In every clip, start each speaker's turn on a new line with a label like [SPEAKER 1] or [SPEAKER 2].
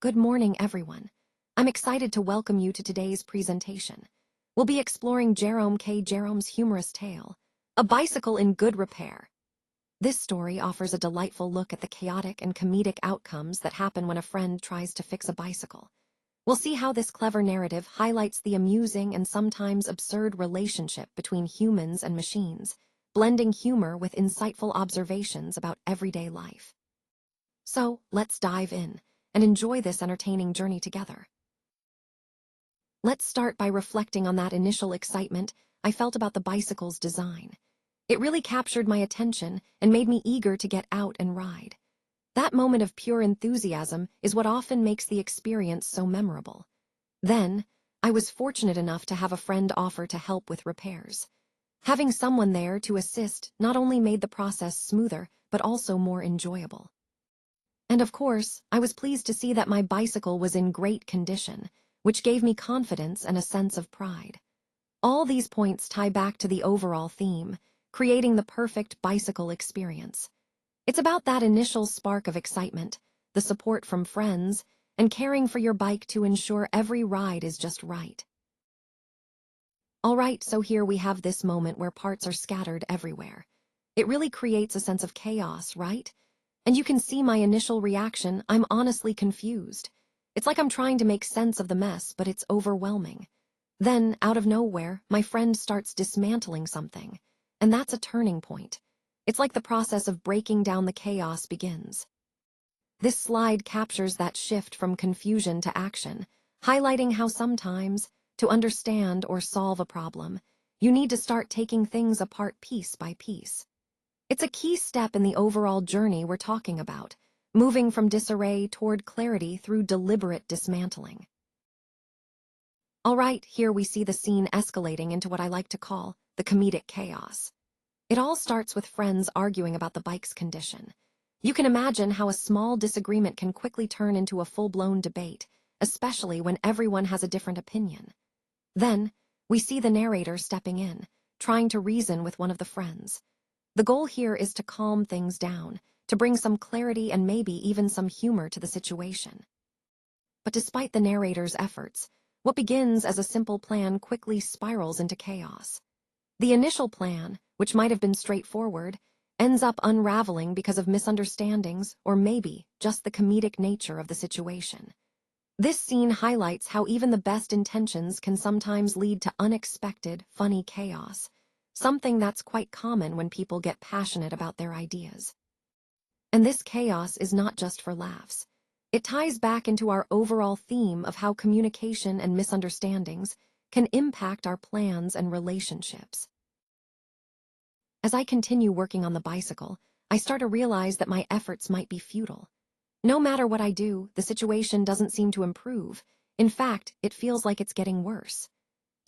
[SPEAKER 1] Good morning, everyone. I'm excited to welcome you to today's presentation. We'll be exploring Jerome's humorous tale, A Bicycle in Good Repair. This story offers a delightful look at the chaotic and comedic outcomes that happen when a friend tries to fix a bicycle. We'll see how this clever narrative highlights the amusing and sometimes absurd relationship between humans and machines, blending humor with insightful observations about everyday life. So, let's dive in and enjoy this entertaining journey together. Let's start by reflecting on that initial excitement I felt about the bicycle's design. It really captured my attention and made me eager to get out and ride. That moment of pure enthusiasm is what often makes the experience so memorable. Then, I was fortunate enough to have a friend offer to help with repairs. Having someone there to assist not only made the process smoother, but also more enjoyable. And of course, I was pleased to see that my bicycle was in great condition, which gave me confidence and a sense of pride. All these points tie back to the overall theme, creating the perfect bicycle experience. It's about that initial spark of excitement, the support from friends, and caring for your bike to ensure every ride is just right. Alright, so here we have this moment where parts are scattered everywhere. It really creates a sense of chaos, right? And you can see my initial reaction. I'm honestly confused. It's like I'm trying to make sense of the mess, but it's overwhelming. Then, out of nowhere, my friend starts dismantling something. And that's a turning point. It's like the process of breaking down the chaos begins. This slide captures that shift from confusion to action, highlighting how sometimes, to understand or solve a problem, you need to start taking things apart piece by piece. It's a key step in the overall journey we're talking about, moving from disarray toward clarity through deliberate dismantling. Alright, here we see the scene escalating into what I like to call the comedic chaos. It all starts with friends arguing about the bike's condition. You can imagine how a small disagreement can quickly turn into a full-blown debate, especially when everyone has a different opinion. Then, we see the narrator stepping in, trying to reason with one of the friends. The goal here is to calm things down, to bring some clarity and maybe even some humor to the situation. But despite the narrator's efforts, what begins as a simple plan quickly spirals into chaos. The initial plan, which might have been straightforward, ends up unraveling because of misunderstandings or maybe just the comedic nature of the situation. This scene highlights how even the best intentions can sometimes lead to unexpected, funny chaos, something that's quite common when people get passionate about their ideas. And this chaos is not just for laughs. It ties back into our overall theme of how communication and misunderstandings can impact our plans and relationships. As I continue working on the bicycle, I start to realize that my efforts might be futile. No matter what I do, the situation doesn't seem to improve. In fact, it feels like it's getting worse.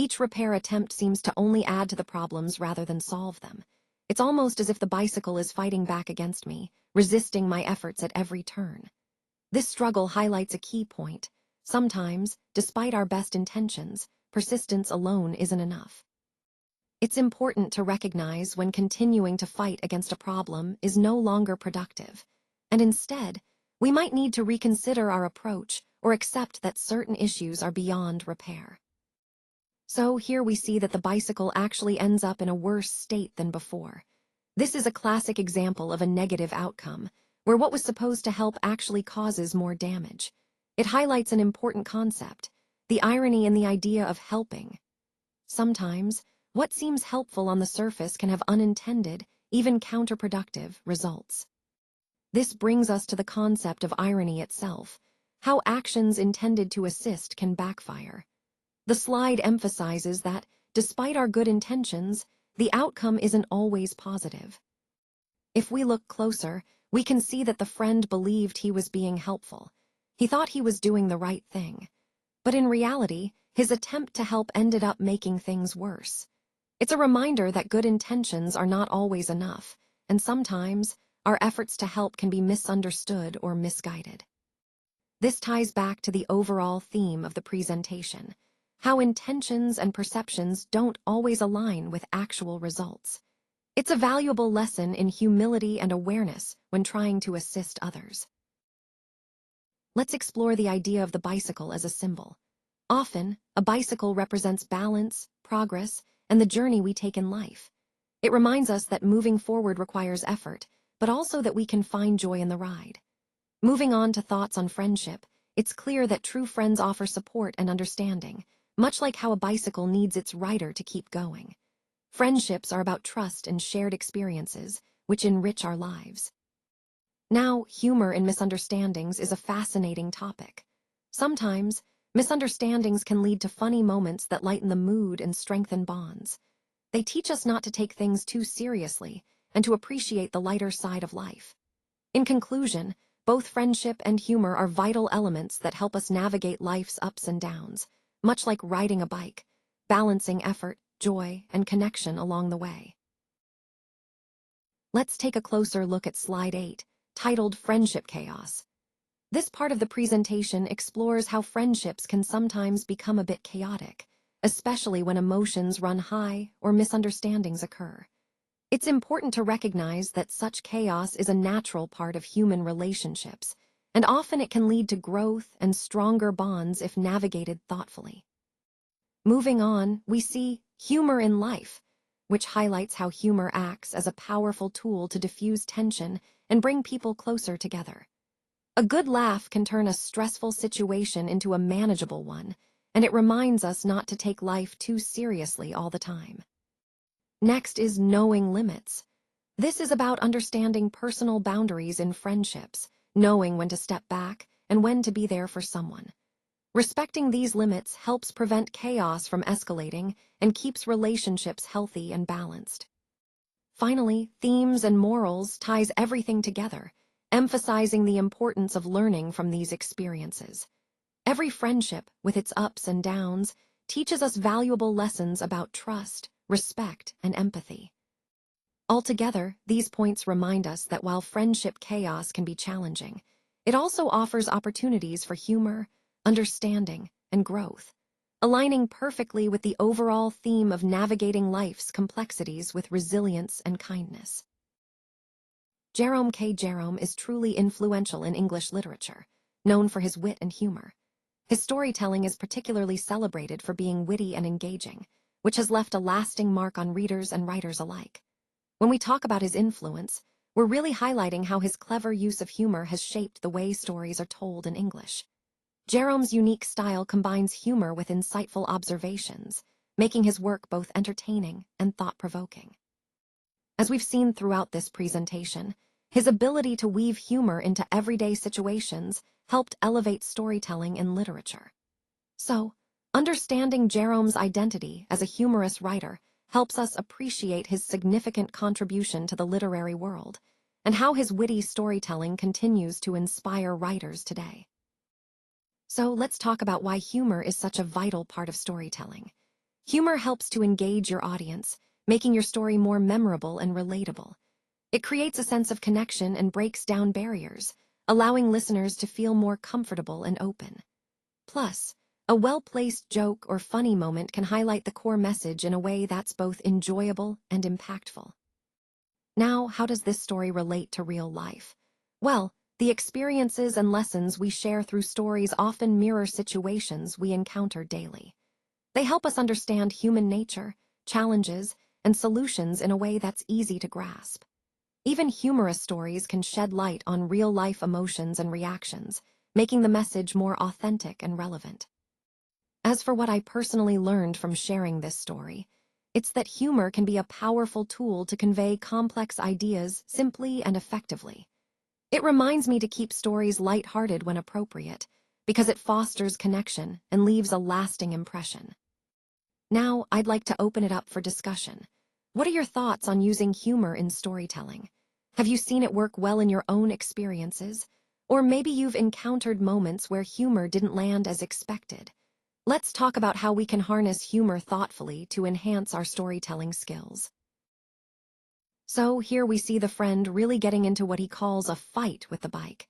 [SPEAKER 1] Each repair attempt seems to only add to the problems rather than solve them. It's almost as if the bicycle is fighting back against me, resisting my efforts at every turn. This struggle highlights a key point. Sometimes, despite our best intentions, persistence alone isn't enough. It's important to recognize when continuing to fight against a problem is no longer productive, and instead, we might need to reconsider our approach or accept that certain issues are beyond repair. So here we see that the bicycle actually ends up in a worse state than before. This is a classic example of a negative outcome, where what was supposed to help actually causes more damage. It highlights an important concept, the irony in the idea of helping. Sometimes, what seems helpful on the surface can have unintended, even counterproductive, results. This brings us to the concept of irony itself, how actions intended to assist can backfire. The slide emphasizes that, despite our good intentions, the outcome isn't always positive. If we look closer, we can see that the friend believed he was being helpful. He thought he was doing the right thing. But in reality, his attempt to help ended up making things worse. It's a reminder that good intentions are not always enough, and sometimes, our efforts to help can be misunderstood or misguided. This ties back to the overall theme of the presentation, how intentions and perceptions don't always align with actual results. It's a valuable lesson in humility and awareness when trying to assist others. let's explore the idea of the bicycle as a symbol. Often, a bicycle represents balance, progress, and the journey we take in life. It reminds us that moving forward requires effort, but also that we can find joy in the ride. Moving on to thoughts on friendship, it's clear that true friends offer support and understanding, much like how a bicycle needs its rider to keep going. Friendships are about trust and shared experiences, which enrich our lives. Now, humor in misunderstandings is a fascinating topic. Sometimes, misunderstandings can lead to funny moments that lighten the mood and strengthen bonds. They teach us not to take things too seriously and to appreciate the lighter side of life. In conclusion, both friendship and humor are vital elements that help us navigate life's ups and downs, much like riding a bike, balancing effort, joy, and connection along the way. Let's take a closer look at Slide 8, titled Friendship Chaos. This part of the presentation explores how friendships can sometimes become a bit chaotic, especially when emotions run high or misunderstandings occur. It's important to recognize that such chaos is a natural part of human relationships, and often it can lead to growth and stronger bonds if navigated thoughtfully. Moving on, we see humor in life, which highlights how humor acts as a powerful tool to diffuse tension and bring people closer together. A good laugh can turn a stressful situation into a manageable one, and it reminds us not to take life too seriously all the time. Next is knowing limits. This is about understanding personal boundaries in friendships, knowing when to step back and when to be there for someone. Respecting these limits helps prevent chaos from escalating and keeps relationships healthy and balanced. Finally, themes and morals ties everything together, emphasizing the importance of learning from these experiences. Every friendship, with its ups and downs, teaches us valuable lessons about trust, respect, and empathy. Altogether, these points remind us that while friendship chaos can be challenging, it also offers opportunities for humor, understanding, and growth, aligning perfectly with the overall theme of navigating life's complexities with resilience and kindness. Jerome K. Jerome is truly influential in English literature, known for his wit and humor. His storytelling is particularly celebrated for being witty and engaging, which has left a lasting mark on readers and writers alike. When we talk about his influence, we're really highlighting how his clever use of humor has shaped the way stories are told in English. Jerome's unique style combines humor with insightful observations, making his work both entertaining and thought-provoking. As we've seen throughout this presentation, his ability to weave humor into everyday situations helped elevate storytelling in literature. So, understanding Jerome's identity as a humorous writer helps us appreciate his significant contribution to the literary world and how his witty storytelling continues to inspire writers today. So let's talk about why humor is such a vital part of storytelling. Humor helps to engage your audience, making your story more memorable and relatable. It creates a sense of connection and breaks down barriers, allowing listeners to feel more comfortable and open. Plus, a well-placed joke or funny moment can highlight the core message in a way that's both enjoyable and impactful. Now, how does this story relate to real life? Well, the experiences and lessons we share through stories often mirror situations we encounter daily. They help us understand human nature, challenges, and solutions in a way that's easy to grasp. Even humorous stories can shed light on real-life emotions and reactions, making the message more authentic and relevant. As for what I personally learned from sharing this story, it's that humor can be a powerful tool to convey complex ideas simply and effectively. It reminds me to keep stories light-hearted when appropriate, because it fosters connection and leaves a lasting impression. Now, I'd like to open it up for discussion. What are your thoughts on using humor in storytelling? Have you seen it work well in your own experiences? Or maybe you've encountered moments where humor didn't land as expected. Let's talk about how we can harness humor thoughtfully to enhance our storytelling skills. So here we see the friend really getting into what he calls a fight with the bike.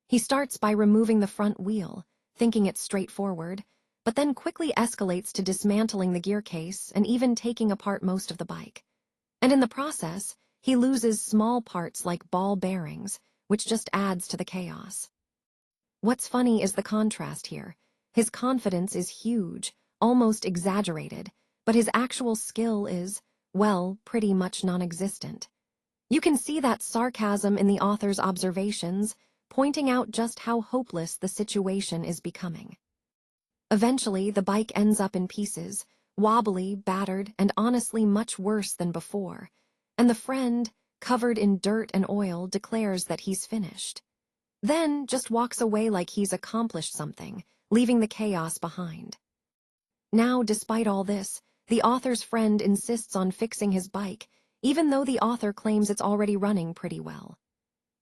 [SPEAKER 1] He starts by removing the front wheel, thinking it's straightforward, but then quickly escalates to dismantling the gear case and even taking apart most of the bike. And in the process, he loses small parts like ball bearings, which just adds to the chaos. What's funny is the contrast here. His confidence is huge, almost exaggerated, but his actual skill is, well, pretty much non-existent. You can see that sarcasm in the author's observations, pointing out just how hopeless the situation is becoming. Eventually, the bike ends up in pieces, wobbly, battered, and honestly much worse than before, and the friend, covered in dirt and oil, declares that he's finished. Then just walks away like he's accomplished something, leaving the chaos behind. Now, despite all this, the author's friend insists on fixing his bike, even though the author claims it's already running pretty well.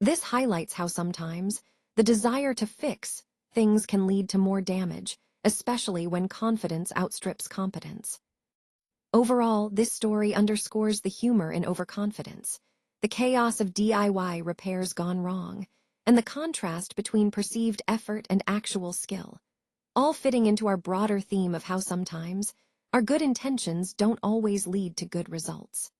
[SPEAKER 1] This highlights how sometimes the desire to fix things can lead to more damage, especially when confidence outstrips competence. Overall, this story underscores the humor in overconfidence, the chaos of DIY repairs gone wrong, and the contrast between perceived effort and actual skill, all fitting into our broader theme of how sometimes our good intentions don't always lead to good results.